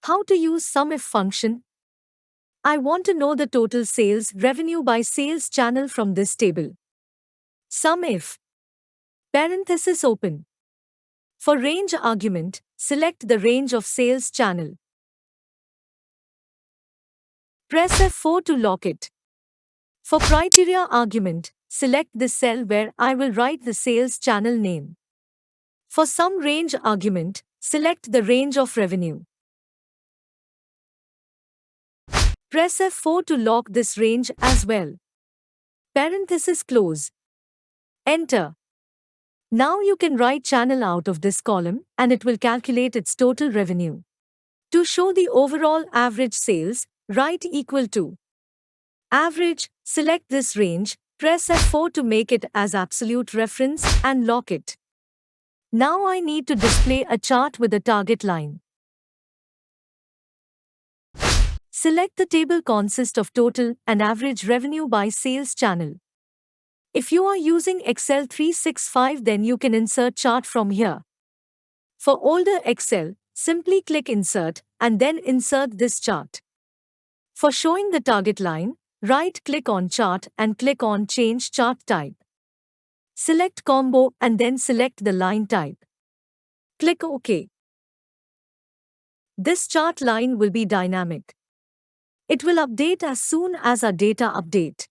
How to use Sumif function? I want to know the total sales revenue by sales channel from this table. Sumif. Parenthesis open. For range argument, select the range of sales channel. Press F4 to lock it. For criteria argument, select this cell where I will write the sales channel name. For sum range argument, select the range of revenue. Press F4 to lock this range as well. Parenthesis close. Enter. Now you can write channel out of this column and it will calculate its total revenue. To show the overall average sales, write equal to average, select this range, press F4 to make it as absolute reference and lock it. Now I need to display a chart with a target line. Select the table consist of total and average revenue by sales channel. If you are using Excel 365, then you can insert chart from here. For older Excel, simply click Insert and then insert this chart. For showing the target line, right-click on Chart and click on Change Chart Type. Select Combo and then select the line type. Click OK. This chart line will be dynamic. It will update as soon as our data update.